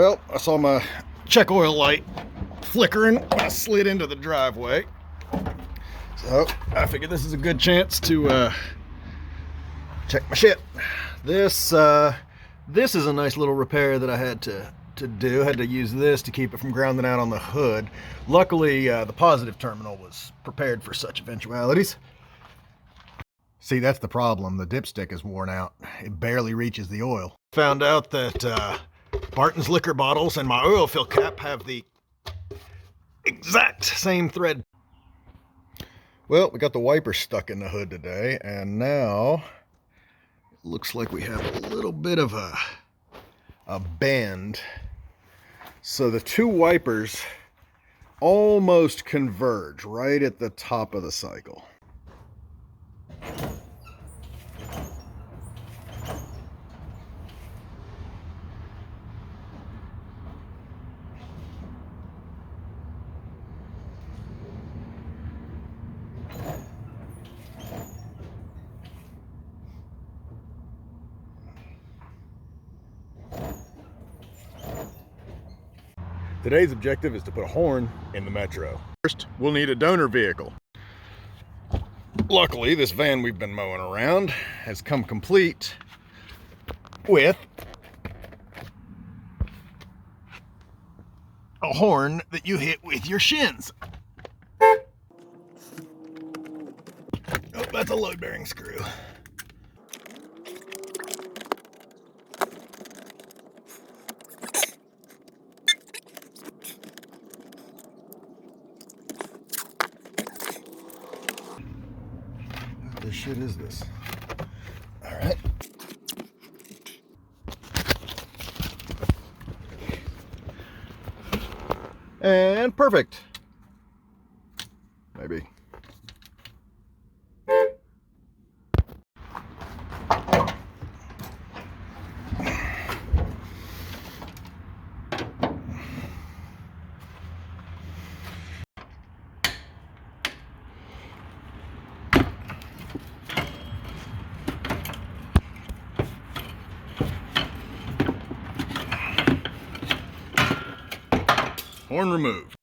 Well, I saw my check oil light flickering when I slid into the driveway. So I figured this is a good chance to check my shit. This is a nice little repair that I had to do. I had to use this to keep it from grounding out on the hood. Luckily, the positive terminal was prepared for such eventualities. See, that's the problem. The dipstick is worn out. It barely reaches the oil. Found out that Barton's liquor bottles and my oil fill cap have the exact same thread. Well, we got the wiper stuck in the hood today, and now it looks like we have a little bit of a bend. So the two wipers almost converge right at the top of the cycle. Today's objective is to put a horn in the Metro. First, we'll need a donor vehicle. Luckily, this van we've been mowing around has come complete with a horn that you hit with your shins. Oh, that's a load bearing screw. What the shit is this? All right. And perfect. Maybe. Horn removed.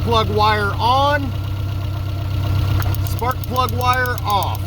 Plug wire on, spark plug wire off.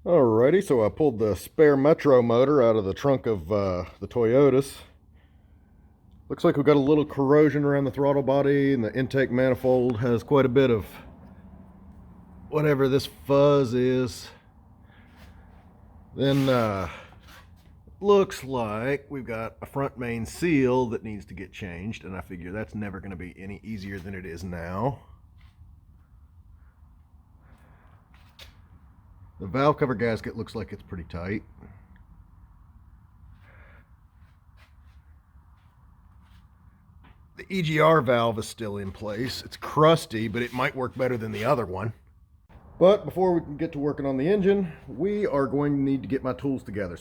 Alrighty, so I pulled the spare Metro motor out of the trunk of the Toyotas. Looks like we've got a little corrosion around the throttle body, and the intake manifold has quite a bit of whatever this fuzz is. Then looks like we've got a front main seal that needs to get changed, and I figure that's never going to be any easier than it is now. The valve cover gasket looks like it's pretty tight. EGR valve is still in place. It's crusty, but it might work better than the other one. But before we can get to working on the engine, we are going to need to get my tools together.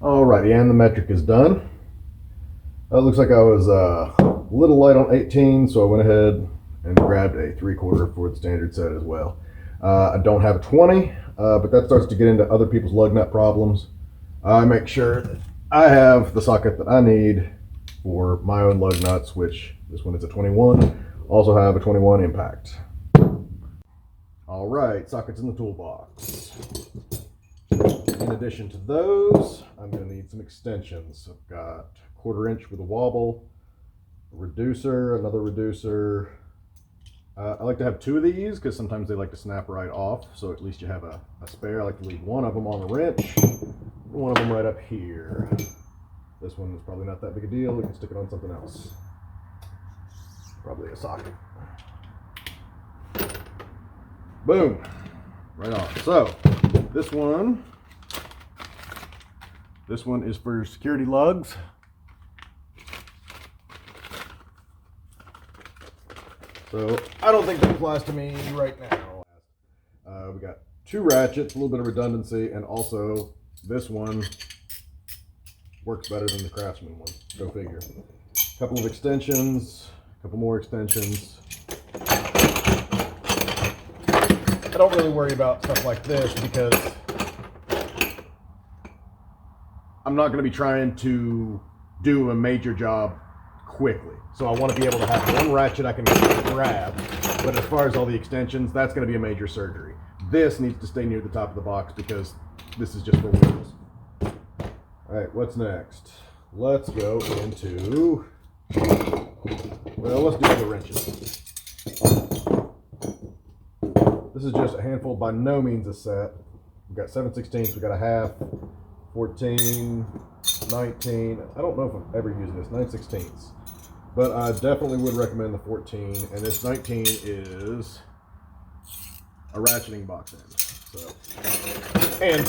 Alrighty, and the metric is done. It looks like I was a little light on 18, so I went ahead and grabbed a 3/4 for the standard set as well. I don't have a 20, but that starts to get into other people's lug nut problems. I make sure that I have the socket that I need for my own lug nuts, which this one is a 21. Also have a 21 impact. All right, sockets in the toolbox. In addition to those, I'm going to need some extensions. I've got 1/4 inch with a wobble, a reducer, another reducer. I like to have 2 of these because sometimes they like to snap right off, so at least you have a spare. I like to leave 1 of them on the wrench, 1 of them right up here. This one is probably not that big a deal. We can stick it on something else. Probably a socket. Boom. Right on. So this one is for security lugs. So I don't think that applies to me right now. We got 2 ratchets, a little bit of redundancy, and also this one works better than the Craftsman one. Go figure. A couple of extensions, a couple more extensions. I don't really worry about stuff like this because I'm not going to be trying to do a major job quickly. So I want to be able to have 1 ratchet I can grab, but as far as all the extensions, that's going to be a major surgery. This needs to stay near the top of the box because this is just for wheels. All right, what's next? Let's go into, well, let's do the wrenches. This is just a handful, by no means a set. We've got 7/16, we've got a half, 14, 19. I don't know if I'm ever using this, 9/16. But I definitely would recommend the 14, and this 19 is a ratcheting box end. So, and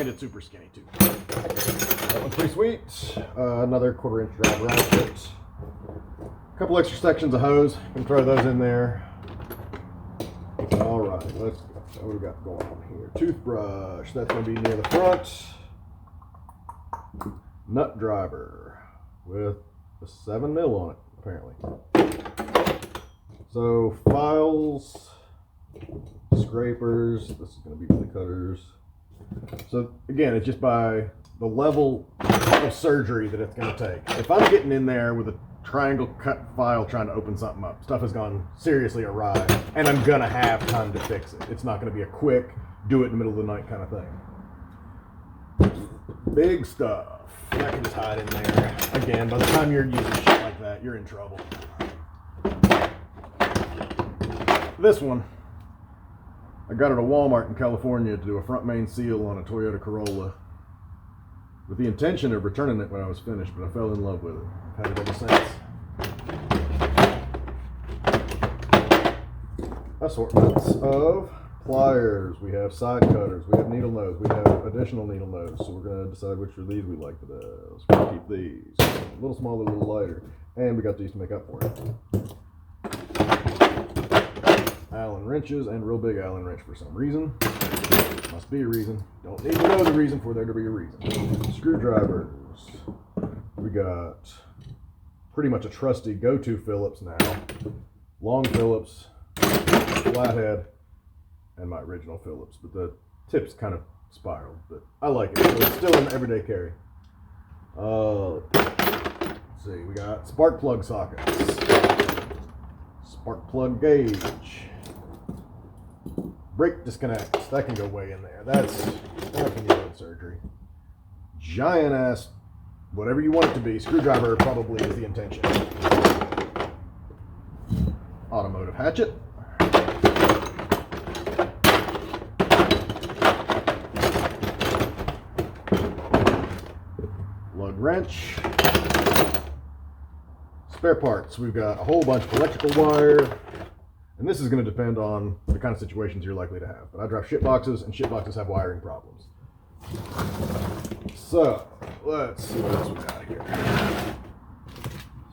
it's super skinny too. That one's pretty sweet. Another 1/4 inch drive ratchet. A couple extra sections of hose. Can throw those in there. All right, let's go. So what do we got going on here? Toothbrush. That's going to be near the front. Nut driver with a 7mm on it, apparently. So files, scrapers. This is going to be for the cutters. So again, it's just by the level of surgery that it's going to take. If I'm getting in there with a triangle cut file trying to open something up, stuff has gone seriously awry, and I'm going to have time to fix it. It's not going to be a quick, do it in the middle of the night kind of thing. Big stuff. That can just hide in there. Again, by the time you're using shit like that, you're in trouble. This one, I got it at Walmart in California to do a front main seal on a Toyota Corolla with the intention of returning it when I was finished, but I fell in love with it. I've had it ever since. Assortments of pliers. We have side cutters. We have needle nose. We have additional needle nose. So we're going to decide which of these we like the best. We're going to keep these. A little smaller, a little lighter. And we got these to make up for it. Allen wrenches, and real big Allen wrench for some reason. Must be a reason. Don't need to know the reason for there to be a reason. Screwdrivers. We got pretty much a trusty go-to Phillips now. Long Phillips, flathead, and my original Phillips, but the tip's kind of spiraled, but I like it. So it's still an everyday carry. Let's see, we got spark plug sockets, spark plug gauge, brake disconnects, that can go way in there. That can go in surgery. Giant ass, whatever you want it to be, screwdriver probably is the intention. Automotive hatchet. Lug wrench. Spare parts. We've got a whole bunch of electrical wire. And this is going to depend on the kind of situations you're likely to have. But I drive shit boxes, and shit boxes have wiring problems. So, let's see what else we got here.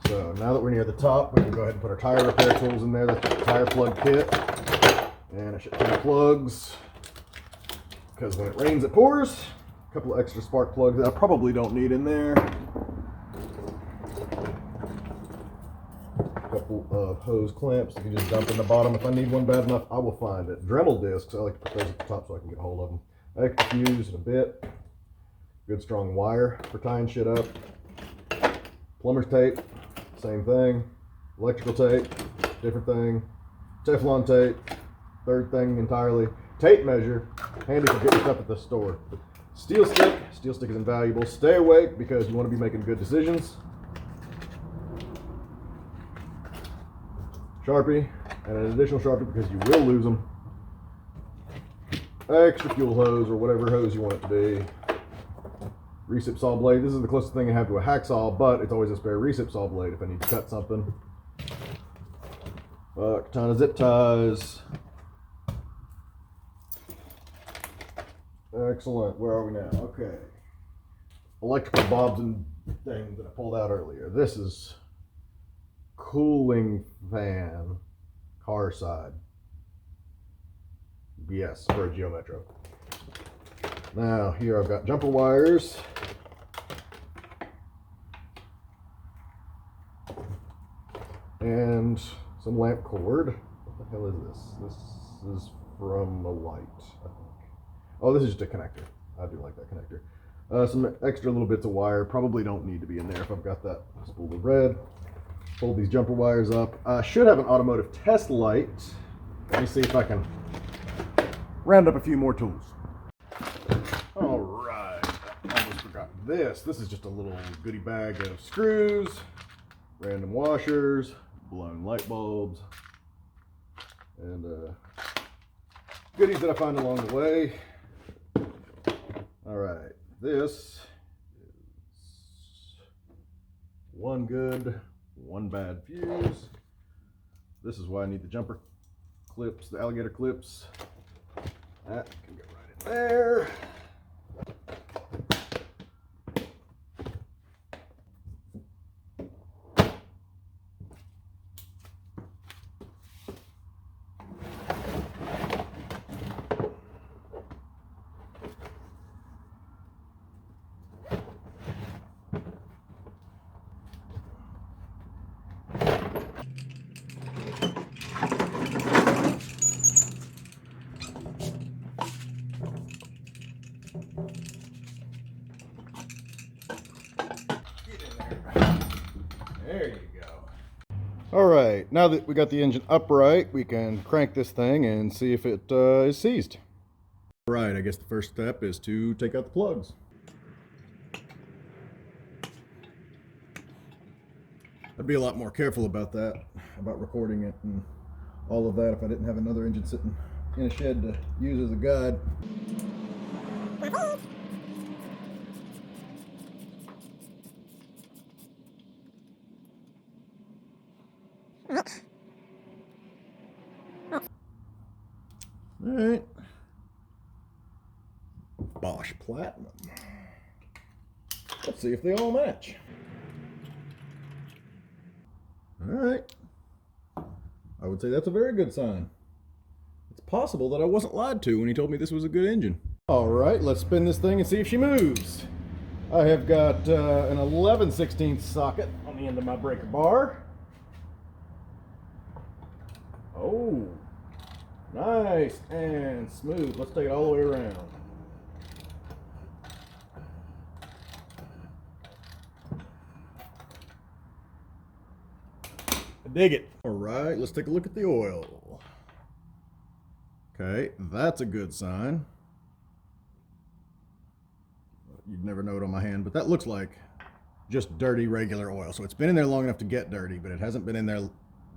So, now that we're near the top, we can go ahead and put our tire repair tools in there. That's the tire plug kit. And a shit ton of plugs. Because when it rains, it pours. A couple of extra spark plugs that I probably don't need in there. A couple of hose clamps. I can just dump in the bottom if I need one bad enough. I will find it. Dremel discs. I like to put those at the top so I can get a hold of them. Extra fuse and a bit. Good strong wire for tying shit up. Plumber's tape. Same thing. Electrical tape. Different thing. Teflon tape. Third thing entirely. Tape measure. Handy for getting stuff at the store. Steel stick. Steel stick is invaluable. Stay awake because you want to be making good decisions. Sharpie. And an additional Sharpie because you will lose them. Extra fuel hose or whatever hose you want it to be. Recip saw blade. This is the closest thing I have to a hacksaw, but it's always a spare recip saw blade if I need to cut something. A ton of zip ties. Excellent. Where are we now? Okay. Electrical bobs and things that I pulled out earlier. This is cooling fan, car side. Yes, for a Geo Metro. Now here I've got jumper wires. And some lamp cord. What the hell is this? This is from a light, I think. Oh, this is just a connector. I do like that connector. Some extra little bits of wire. Probably don't need to be in there if I've got that spool of red. Fold these jumper wires up. I should have an automotive test light. Let me see if I can round up a few more tools. All right, I almost forgot this. This is just a little goodie bag of screws, random washers, blown light bulbs, and goodies that I find along the way. All right, this is one good, one bad fuse. This is why I need the jumper clips, the alligator clips. That can go right in there. There you go. All right, now that we got the engine upright, we can crank this thing and see if it is seized. All right, I guess the first step is to take out the plugs. I'd be a lot more careful about that, about recording it and all of that if I didn't have another engine sitting in a shed to use as a guide. All right. Bosch Platinum. Let's see if they all match. All right. I would say that's a very good sign. It's possible that I wasn't lied to when he told me this was a good engine. All right, let's spin this thing and see if she moves. I have got an 11/16 socket on the end of my breaker bar. Oh, nice and smooth. Let's take it all the way around. I dig it. All right, let's take a look at the oil. Okay, that's a good sign. You'd never know it on my hand, but that looks like just dirty regular oil. So it's been in there long enough to get dirty, but it hasn't been in there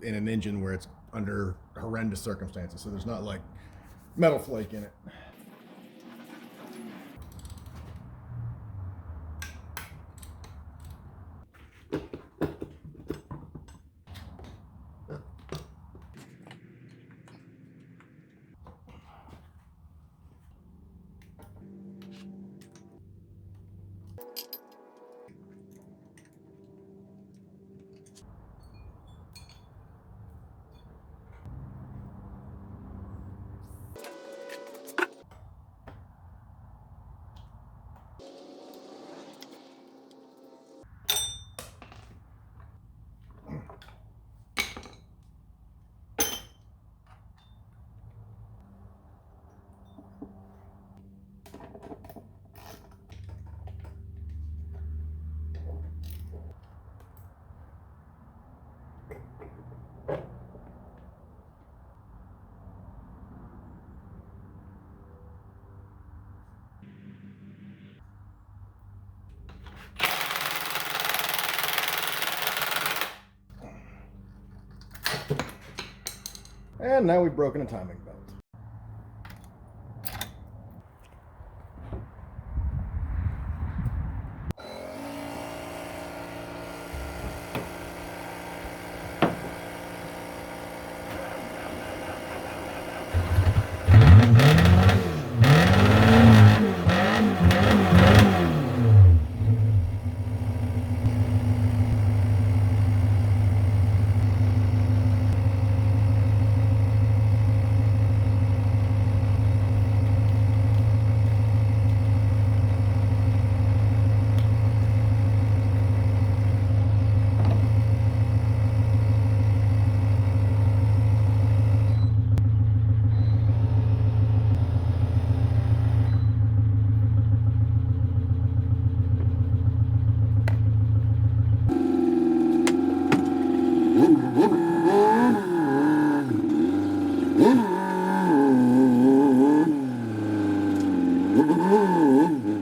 in an engine where it's under horrendous circumstances. So there's not like metal flake in it. And now we've broken a timing belt. Ooh.